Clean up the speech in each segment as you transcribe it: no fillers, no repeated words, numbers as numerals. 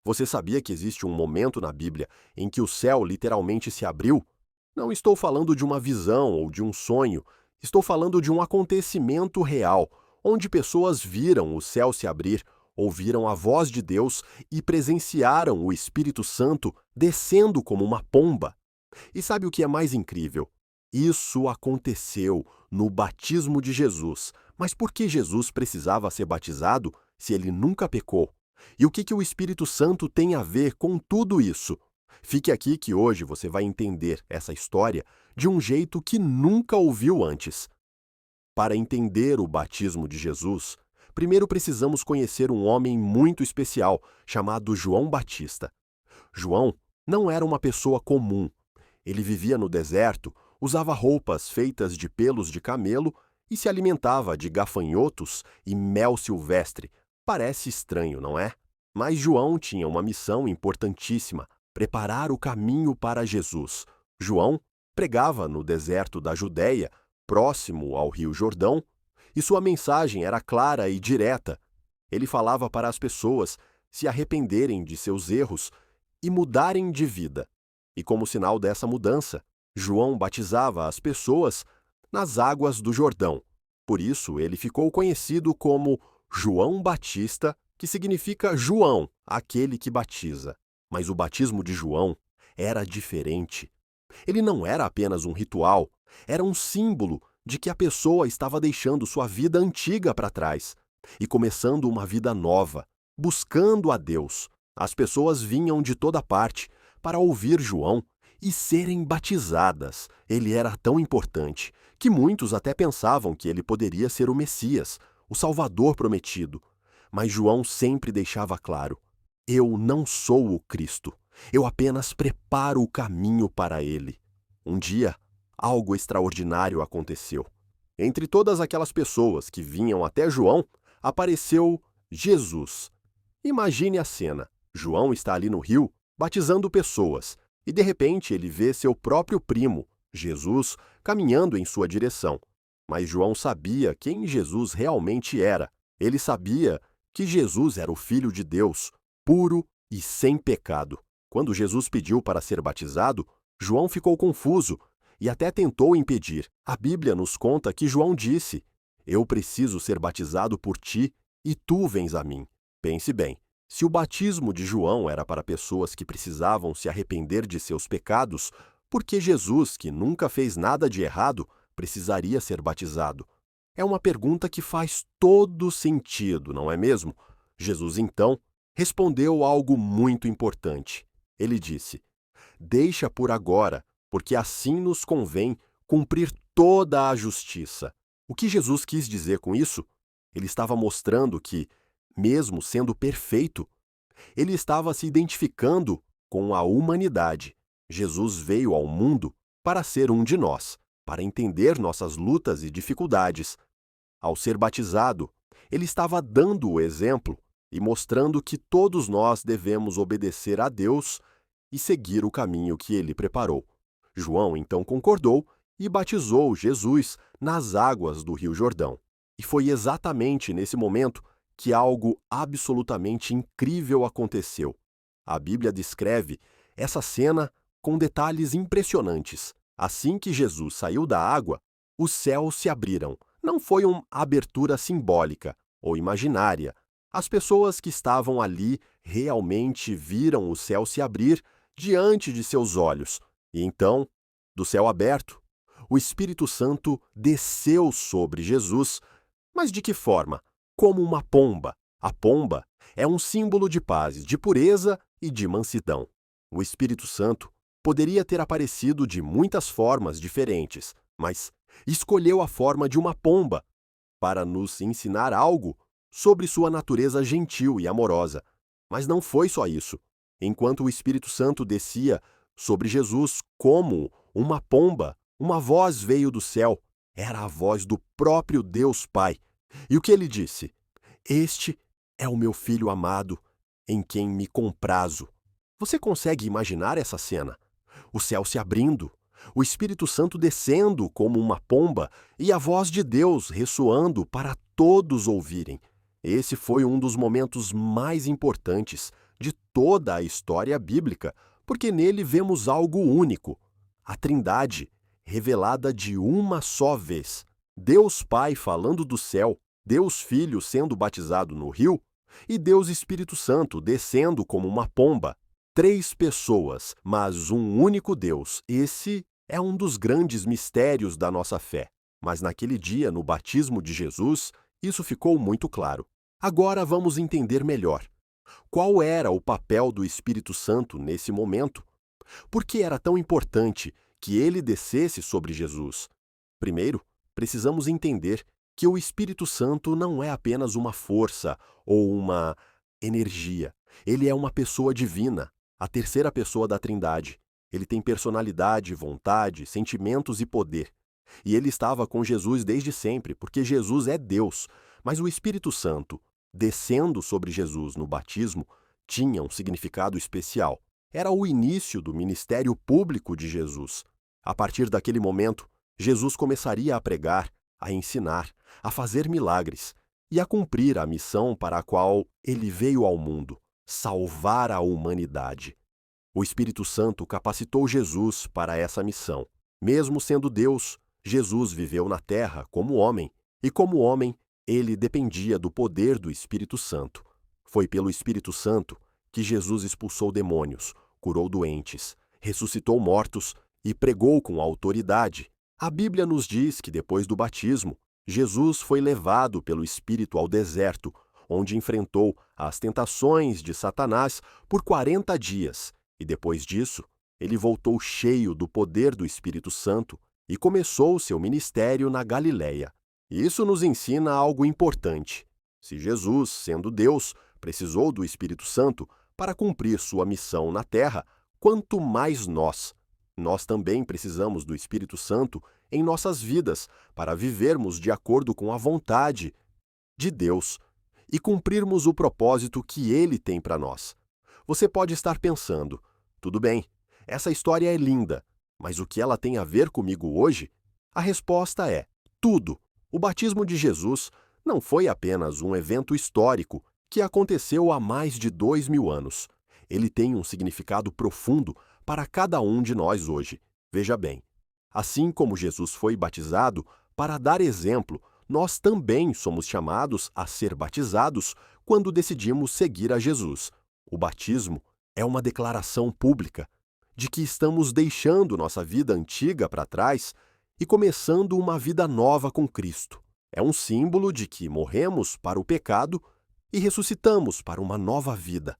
Você sabia que existe um momento na Bíblia em que o céu literalmente se abriu? Não estou falando de uma visão ou de um sonho, estou falando de um acontecimento real, onde pessoas viram o céu se abrir, ouviram a voz de Deus e presenciaram o Espírito Santo descendo como uma pomba. E sabe o que é mais incrível? Isso aconteceu no batismo de Jesus. Mas por que Jesus precisava ser batizado se ele nunca pecou? E o que o Espírito Santo tem a ver com tudo isso? Fique aqui que hoje você vai entender essa história de um jeito que nunca ouviu antes. Para entender o batismo de Jesus, primeiro precisamos conhecer um homem muito especial chamado João Batista. João não era uma pessoa comum. Ele vivia no deserto, usava roupas feitas de pelos de camelo e se alimentava de gafanhotos e mel silvestre. Parece estranho, não é? Mas João tinha uma missão importantíssima: preparar o caminho para Jesus. João pregava no deserto da Judéia, próximo ao Rio Jordão, e sua mensagem era clara e direta. Ele falava para as pessoas se arrependerem de seus erros e mudarem de vida. E como sinal dessa mudança, João batizava as pessoas nas águas do Jordão. Por isso, ele ficou conhecido como João Batista, que significa João, aquele que batiza. Mas o batismo de João era diferente. Ele não era apenas um ritual, era um símbolo de que a pessoa estava deixando sua vida antiga para trás e começando uma vida nova, buscando a Deus. As pessoas vinham de toda parte para ouvir João e serem batizadas. Ele era tão importante que muitos até pensavam que ele poderia ser o Messias, o Salvador prometido. Mas João sempre deixava claro: eu não sou o Cristo, eu apenas preparo o caminho para ele. Um dia, algo extraordinário aconteceu. Entre todas aquelas pessoas que vinham até João, apareceu Jesus. Imagine a cena. João está ali no rio, batizando pessoas, e de repente ele vê seu próprio primo, Jesus, caminhando em sua direção. Mas João sabia quem Jesus realmente era. Ele sabia que Jesus era o Filho de Deus, puro e sem pecado. Quando Jesus pediu para ser batizado, João ficou confuso e até tentou impedir. A Bíblia nos conta que João disse: eu preciso ser batizado por ti e tu vens a mim. Pense bem. Se o batismo de João era para pessoas que precisavam se arrepender de seus pecados, por que Jesus, que nunca fez nada de errado, precisaria ser batizado? É uma pergunta que faz todo sentido, não é mesmo? Jesus, então, respondeu algo muito importante. Ele disse: deixa por agora, porque assim nos convém cumprir toda a justiça. O que Jesus quis dizer com isso? Ele estava mostrando que, mesmo sendo perfeito, ele estava se identificando com a humanidade. Jesus veio ao mundo para ser um de nós, para entender nossas lutas e dificuldades. Ao ser batizado, ele estava dando o exemplo e mostrando que todos nós devemos obedecer a Deus e seguir o caminho que ele preparou. João então concordou e batizou Jesus nas águas do Rio Jordão. E foi exatamente nesse momento que algo absolutamente incrível aconteceu. A Bíblia descreve essa cena com detalhes impressionantes. Assim que Jesus saiu da água, os céus se abriram. Não foi uma abertura simbólica ou imaginária. As pessoas que estavam ali realmente viram o céu se abrir diante de seus olhos. E então, do céu aberto, o Espírito Santo desceu sobre Jesus. Mas de que forma? Como uma pomba. A pomba é um símbolo de paz, de pureza e de mansidão. O Espírito Santo poderia ter aparecido de muitas formas diferentes, mas escolheu a forma de uma pomba para nos ensinar algo sobre sua natureza gentil e amorosa. Mas não foi só isso. Enquanto o Espírito Santo descia sobre Jesus como uma pomba, uma voz veio do céu. Era a voz do próprio Deus Pai. E o que ele disse? Este é o meu filho amado, em quem me comprazo. Você consegue imaginar essa cena? O céu se abrindo, o Espírito Santo descendo como uma pomba e a voz de Deus ressoando para todos ouvirem. Esse foi um dos momentos mais importantes de toda a história bíblica, porque nele vemos algo único: a Trindade, revelada de uma só vez. Deus Pai falando do céu, Deus Filho sendo batizado no rio e Deus Espírito Santo descendo como uma pomba. Três pessoas, mas um único Deus. Esse é um dos grandes mistérios da nossa fé. Mas naquele dia, no batismo de Jesus, isso ficou muito claro. Agora vamos entender melhor. Qual era o papel do Espírito Santo nesse momento? Por que era tão importante que ele descesse sobre Jesus? Primeiro, precisamos entender que o Espírito Santo não é apenas uma força ou uma energia. Ele é uma pessoa divina, a terceira pessoa da Trindade. Ele tem personalidade, vontade, sentimentos e poder. E ele estava com Jesus desde sempre, porque Jesus é Deus. Mas o Espírito Santo, descendo sobre Jesus no batismo, tinha um significado especial. Era o início do ministério público de Jesus. A partir daquele momento, Jesus começaria a pregar, a ensinar, a fazer milagres e a cumprir a missão para a qual ele veio ao mundo: salvar a humanidade. O Espírito Santo capacitou Jesus para essa missão. Mesmo sendo Deus, Jesus viveu na terra como homem, e como homem, ele dependia do poder do Espírito Santo. Foi pelo Espírito Santo que Jesus expulsou demônios, curou doentes, ressuscitou mortos e pregou com autoridade. A Bíblia nos diz que depois do batismo, Jesus foi levado pelo Espírito ao deserto, onde enfrentou as tentações de Satanás por 40 dias. E depois disso, ele voltou cheio do poder do Espírito Santo e começou seu ministério na Galileia. Isso nos ensina algo importante. Se Jesus, sendo Deus, precisou do Espírito Santo para cumprir sua missão na terra, quanto mais nós. Nós também precisamos do Espírito Santo em nossas vidas para vivermos de acordo com a vontade de Deus e cumprirmos o propósito que Ele tem para nós. Você pode estar pensando: tudo bem, essa história é linda, mas o que ela tem a ver comigo hoje? A resposta é: tudo. O batismo de Jesus não foi apenas um evento histórico que aconteceu há mais de 2000 anos. Ele tem um significado profundo para cada um de nós hoje. Veja bem, assim como Jesus foi batizado para dar exemplo, nós também somos chamados a ser batizados quando decidimos seguir a Jesus. O batismo é uma declaração pública de que estamos deixando nossa vida antiga para trás e começando uma vida nova com Cristo. É um símbolo de que morremos para o pecado e ressuscitamos para uma nova vida.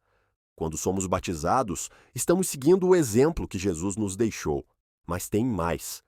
Quando somos batizados, estamos seguindo o exemplo que Jesus nos deixou. Mas tem mais.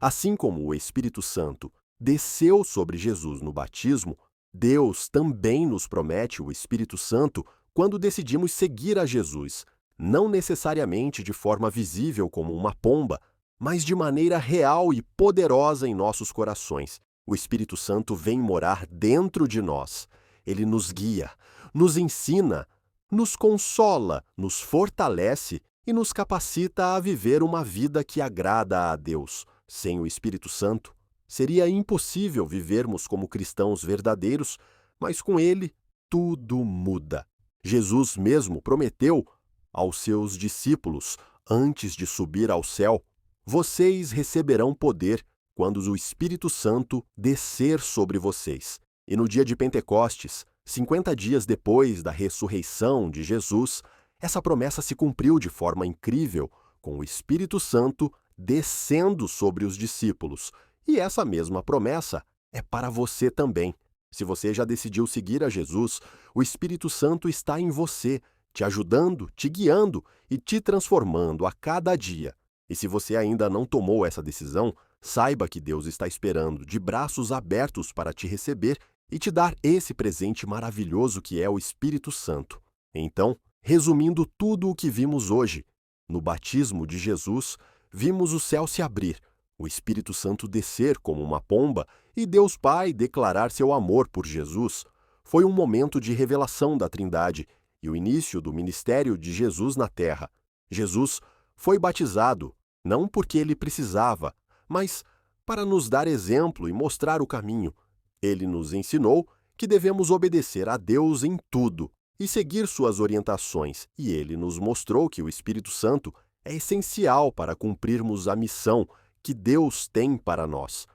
Assim como o Espírito Santo desceu sobre Jesus no batismo, Deus também nos promete o Espírito Santo quando decidimos seguir a Jesus, não necessariamente de forma visível como uma pomba, mas de maneira real e poderosa em nossos corações. O Espírito Santo vem morar dentro de nós. Ele nos guia, nos ensina, nos consola, nos fortalece e nos capacita a viver uma vida que agrada a Deus. Sem o Espírito Santo, seria impossível vivermos como cristãos verdadeiros, mas com ele tudo muda. Jesus mesmo prometeu aos seus discípulos, antes de subir ao céu: vocês receberão poder quando o Espírito Santo descer sobre vocês. E no dia de Pentecostes, 50 dias depois da ressurreição de Jesus, essa promessa se cumpriu de forma incrível, com o Espírito Santo descendo sobre os discípulos. E essa mesma promessa é para você também. Se você já decidiu seguir a Jesus, o Espírito Santo está em você, te ajudando, te guiando e te transformando a cada dia. E se você ainda não tomou essa decisão, saiba que Deus está esperando, de braços abertos, para te receber e te dar esse presente maravilhoso que é o Espírito Santo. Então, resumindo tudo o que vimos hoje, no batismo de Jesus, vimos o céu se abrir, o Espírito Santo descer como uma pomba e Deus Pai declarar seu amor por Jesus. Foi um momento de revelação da Trindade e o início do ministério de Jesus na terra. Jesus foi batizado, não porque ele precisava, mas para nos dar exemplo e mostrar o caminho. Ele nos ensinou que devemos obedecer a Deus em tudo e seguir suas orientações, e ele nos mostrou que o Espírito Santo é essencial para cumprirmos a missão que Deus tem para nós.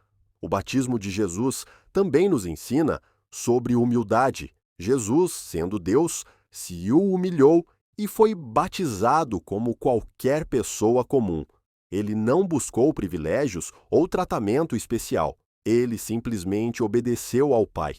O batismo de Jesus também nos ensina sobre humildade. Jesus, sendo Deus, se humilhou e foi batizado como qualquer pessoa comum. Ele não buscou privilégios ou tratamento especial. Ele simplesmente obedeceu ao Pai.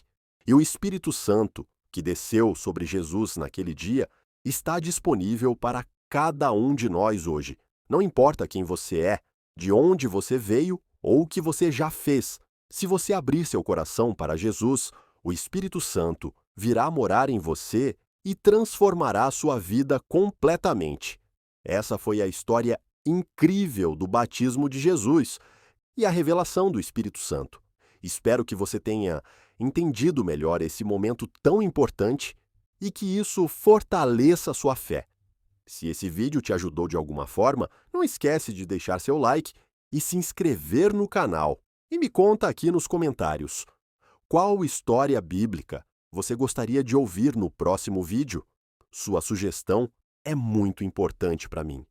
E o Espírito Santo, que desceu sobre Jesus naquele dia, está disponível para cada um de nós hoje. Não importa quem você é, de onde você veio ou o que você já fez. Se você abrir seu coração para Jesus, o Espírito Santo virá morar em você e transformará sua vida completamente. Essa foi a história incrível do batismo de Jesus e a revelação do Espírito Santo. Espero que você tenha entendido melhor esse momento tão importante e que isso fortaleça sua fé. Se esse vídeo te ajudou de alguma forma, não esquece de deixar seu like e se inscrever no canal. E me conta aqui nos comentários, qual história bíblica você gostaria de ouvir no próximo vídeo? Sua sugestão é muito importante para mim.